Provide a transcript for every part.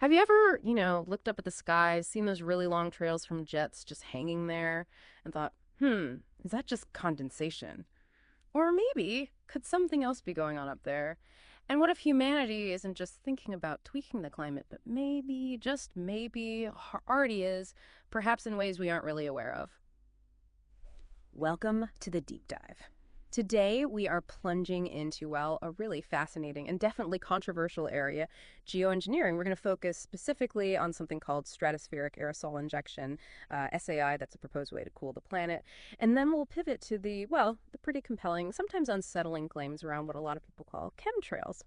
Have you ever, looked up at the sky, seen those really long trails from jets just hanging there, and thought, is that just condensation? Or maybe, could something else be going on up there? And what if humanity isn't just thinking about tweaking the climate, but maybe, just maybe, already is, perhaps in ways we aren't really aware of? Welcome to the deep dive. Today, we are plunging into, well, a really fascinating and definitely controversial area, geoengineering. We're going to focus specifically on something called stratospheric aerosol injection, SAI, that's a proposed way to cool the planet. And then we'll pivot to the pretty compelling, sometimes unsettling claims around what a lot of people call chemtrails.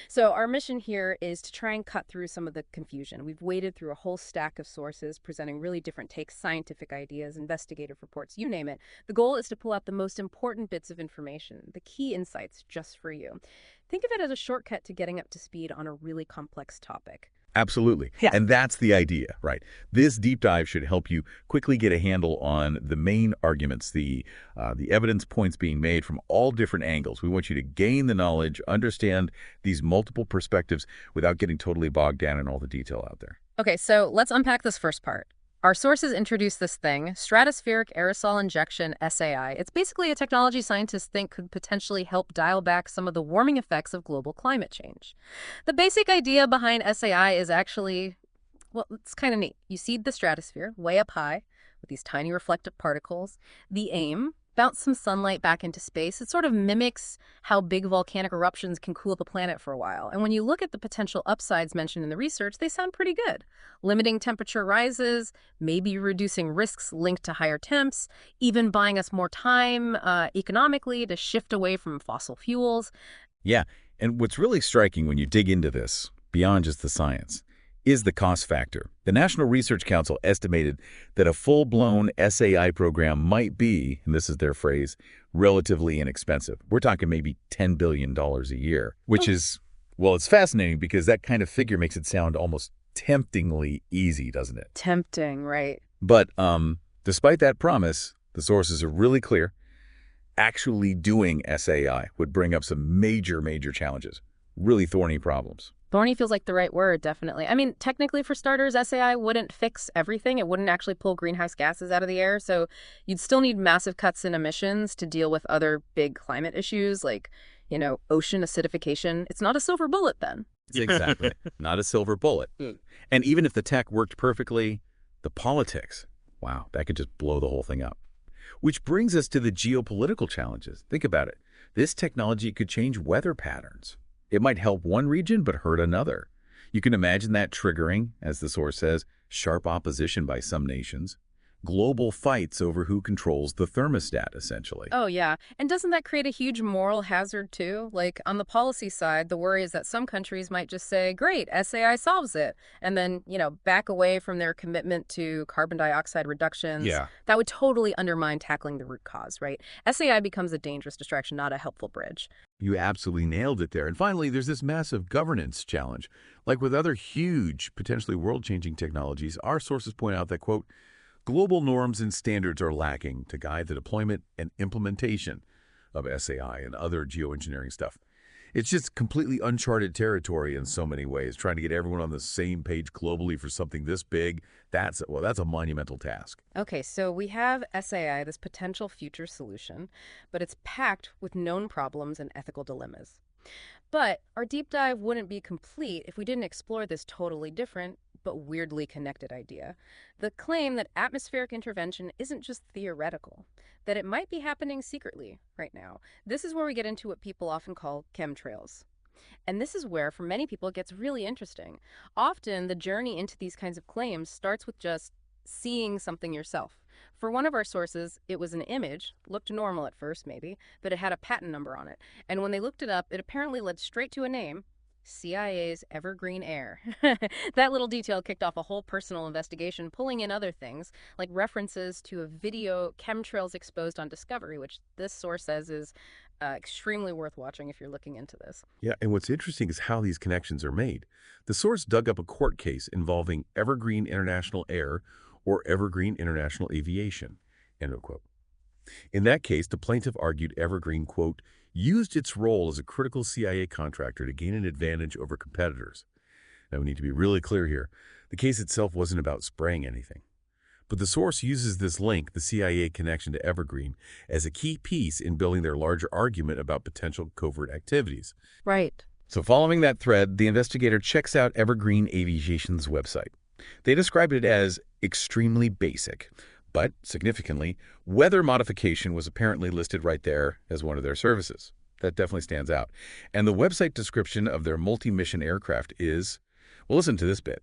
So our mission here is to try and cut through some of the confusion. We've waded through a whole stack of sources presenting really different takes, scientific ideas, investigative reports, you name it. The goal is to pull out the most important bits of information, the key insights just for you. Think of it as a shortcut to getting up to speed on a really complex topic. Absolutely. Yeah. And that's the idea, right? This deep dive should help you quickly get a handle on the main arguments, the evidence points being made from all different angles. We want you to gain the knowledge, understand these multiple perspectives without getting totally bogged down in all the detail out there. Okay, so let's unpack this first part. Our sources introduce this thing, stratospheric aerosol injection, SAI. It's basically a technology scientists think could potentially help dial back some of the warming effects of global climate change. The basic idea behind SAI is actually, well, it's kind of neat. You seed the stratosphere way up high with these tiny reflective particles. The aim, bounce some sunlight back into space. It sort of mimics how big volcanic eruptions can cool the planet for a while. And when you look at the potential upsides mentioned in the research, they sound pretty good. Limiting temperature rises, maybe reducing risks linked to higher temps, even buying us more time economically to shift away from fossil fuels. Yeah, and what's really striking when you dig into this, beyond just the science, is the cost factor. The National Research Council estimated that a full-blown SAI program might be, and this is their phrase, relatively inexpensive. We're talking maybe $10 billion a year, which is, well, it's fascinating because that kind of figure makes it sound almost temptingly easy, doesn't it? Tempting, right? But despite that promise, the sources are really clear. Actually doing SAI would bring up some major, major challenges, really thorny problems. Thorny feels like the right word, definitely. I mean, technically, for starters, SAI wouldn't fix everything. It wouldn't actually pull greenhouse gases out of the air. So you'd still need massive cuts in emissions to deal with other big climate issues like, ocean acidification. It's not a silver bullet then. Exactly. Not a silver bullet. And even if the tech worked perfectly, the politics, wow, that could just blow the whole thing up. Which brings us to the geopolitical challenges. Think about it. This technology could change weather patterns. It might help one region but hurt another. You can imagine that triggering, as the source says, sharp opposition by some nations. Global fights over who controls the thermostat, essentially. Oh, yeah. And doesn't that create a huge moral hazard, too? Like, on the policy side, the worry is that some countries might just say, great, SAI solves it, and then, back away from their commitment to carbon dioxide reductions. Yeah. That would totally undermine tackling the root cause, right? SAI becomes a dangerous distraction, not a helpful bridge. You absolutely nailed it there. And finally, there's this massive governance challenge. Like with other huge, potentially world-changing technologies, our sources point out that, quote, global norms and standards are lacking to guide the deployment and implementation of SAI and other geoengineering stuff. It's just completely uncharted territory in so many ways. Trying to get everyone on the same page globally for something this big, that's a monumental task. Okay, so we have SAI, this potential future solution, but it's packed with known problems and ethical dilemmas. But our deep dive wouldn't be complete if we didn't explore this totally different but weirdly connected idea. The claim that atmospheric intervention isn't just theoretical, that it might be happening secretly right now. This is where we get into what people often call chemtrails. And this is where, for many people, it gets really interesting. Often, the journey into these kinds of claims starts with just seeing something yourself. For one of our sources, it was an image, looked normal at first maybe, but it had a patent number on it. And when they looked it up, it apparently led straight to a name, CIA's Evergreen Air. That little detail kicked off a whole personal investigation, pulling in other things, like references to a video chemtrails exposed on Discovery, which this source says is extremely worth watching if you're looking into this. Yeah, and what's interesting is how these connections are made. The source dug up a court case involving Evergreen International Air or Evergreen International Aviation, end of quote. In that case, the plaintiff argued Evergreen, quote, used its role as a critical CIA contractor to gain an advantage over competitors. Now, we need to be really clear here. The case itself wasn't about spraying anything. But the source uses this link, the CIA connection to Evergreen, as a key piece in building their larger argument about potential covert activities. Right. So following that thread, the investigator checks out Evergreen Aviation's website. They described it as extremely basic, but significantly, weather modification was apparently listed right there as one of their services. That definitely stands out. And the website description of their multi-mission aircraft is, well, listen to this bit.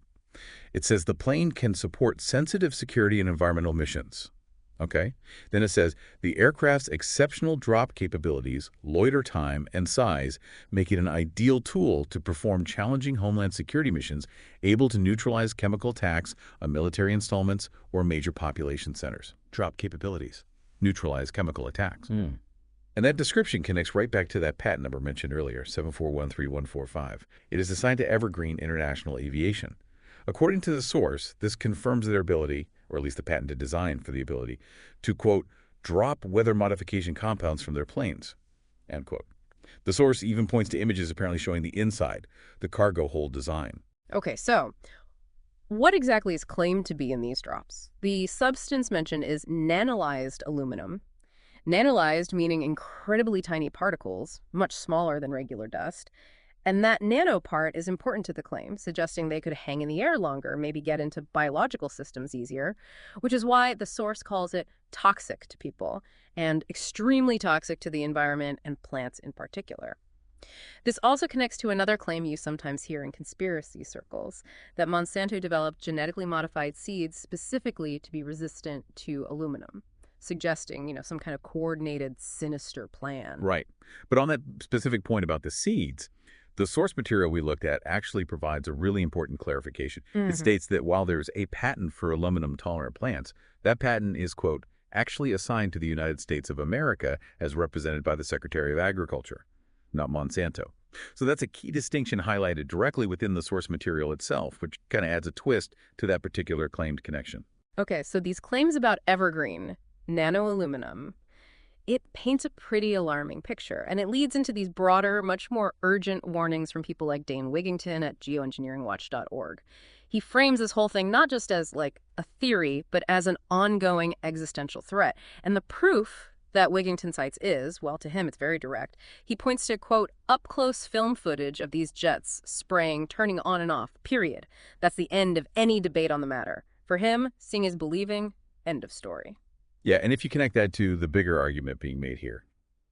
It says the plane can support sensitive security and environmental missions. Okay? Then it says the aircraft's exceptional drop capabilities, loiter time, and size make it an ideal tool to perform challenging homeland security missions able to neutralize chemical attacks on military installments or major population centers. Drop capabilities. Neutralize chemical attacks. And that description connects right back to that patent number mentioned earlier, 7413145. It is assigned to Evergreen International Aviation. According to the source, this confirms their ability, or at least the patented design for the ability, to, quote, drop weather modification compounds from their planes, end quote. The source even points to images apparently showing the inside, the cargo hold design. Okay, so what exactly is claimed to be in these drops? The substance mentioned is nanolyzed aluminum. Nanolyzed meaning incredibly tiny particles, much smaller than regular dust. And that nano part is important to the claim, suggesting they could hang in the air longer, maybe get into biological systems easier, which is why the source calls it toxic to people and extremely toxic to the environment and plants in particular. This also connects to another claim you sometimes hear in conspiracy circles, that Monsanto developed genetically modified seeds specifically to be resistant to aluminum, suggesting, some kind of coordinated, sinister plan. Right. But on that specific point about the seeds, the source material we looked at actually provides a really important clarification. It states that while there's a patent for aluminum-tolerant plants, that patent is, quote, actually assigned to the United States of America as represented by the Secretary of Agriculture, not Monsanto. So that's a key distinction highlighted directly within the source material itself, which kind of adds a twist to that particular claimed connection. Okay, so these claims about evergreen, nano-aluminum, it paints a pretty alarming picture, and it leads into these broader, much more urgent warnings from people like Dane Wigington at geoengineeringwatch.org. He frames this whole thing not just as, like, a theory, but as an ongoing existential threat. And the proof that Wigington cites is, well, to him it's very direct. He points to, quote, up-close film footage of these jets spraying, turning on and off, period. That's the end of any debate on the matter. For him, seeing is believing, end of story. Yeah, and if you connect that to the bigger argument being made here,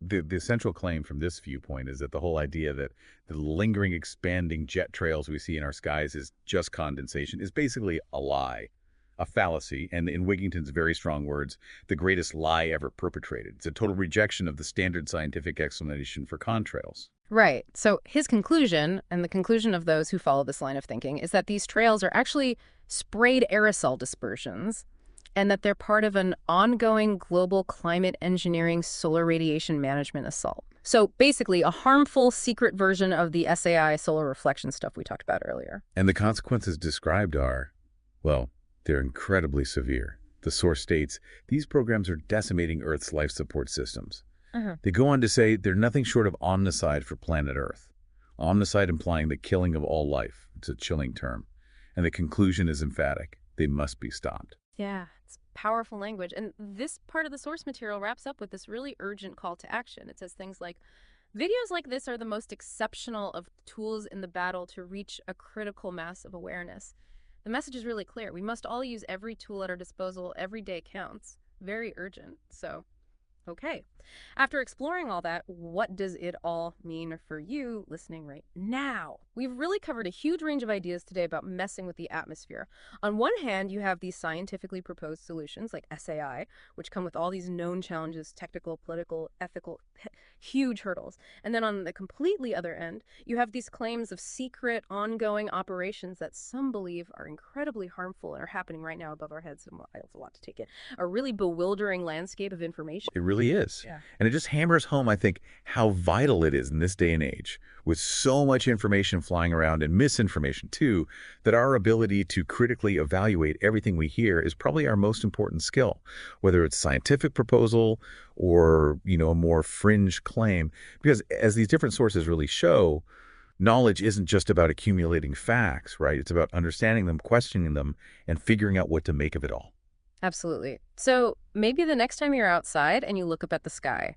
the central claim from this viewpoint is that the whole idea that the lingering, expanding jet trails we see in our skies is just condensation is basically a lie, a fallacy, and in Wigington's very strong words, the greatest lie ever perpetrated. It's a total rejection of the standard scientific explanation for contrails. Right. So his conclusion, and the conclusion of those who follow this line of thinking, is that these trails are actually sprayed aerosol dispersions, and that they're part of an ongoing global climate engineering solar radiation management assault. So basically a harmful secret version of the SAI solar reflection stuff we talked about earlier. And the consequences described are, well, they're incredibly severe. The source states, these programs are decimating Earth's life support systems. They go on to say they're nothing short of omnicide for planet Earth. Omnicide implying the killing of all life. It's a chilling term. And the conclusion is emphatic. They must be stopped. Yeah, it's powerful language. And this part of the source material wraps up with this really urgent call to action. It says things like, videos like this are the most exceptional of tools in the battle to reach a critical mass of awareness. The message is really clear. We must all use every tool at our disposal. Every day counts. Very urgent. So, okay. After exploring all that, what does it all mean for you listening right now? We've really covered a huge range of ideas today about messing with the atmosphere. On one hand, you have these scientifically proposed solutions like SAI, which come with all these known challenges, technical, political, ethical, huge hurdles. And then on the completely other end, you have these claims of secret, ongoing operations that some believe are incredibly harmful and are happening right now above our heads. And I have a lot to take in. A really bewildering landscape of information. It really is. Yeah. And it just hammers home, I think, how vital it is in this day and age, with so much information flying around and misinformation too, that our ability to critically evaluate everything we hear is probably our most important skill, whether it's scientific proposal or, a more fringe claim. Because as these different sources really show, Knowledge isn't just about accumulating facts, right? It's about understanding them, questioning them, and figuring out what to make of it all. Absolutely. So maybe the next time you're outside and you look up at the sky,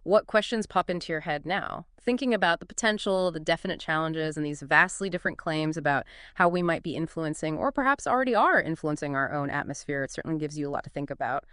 what questions pop into your head now? Thinking about the potential, the definite challenges, and these vastly different claims about how we might be influencing or perhaps already are influencing our own atmosphere, it certainly gives you a lot to think about.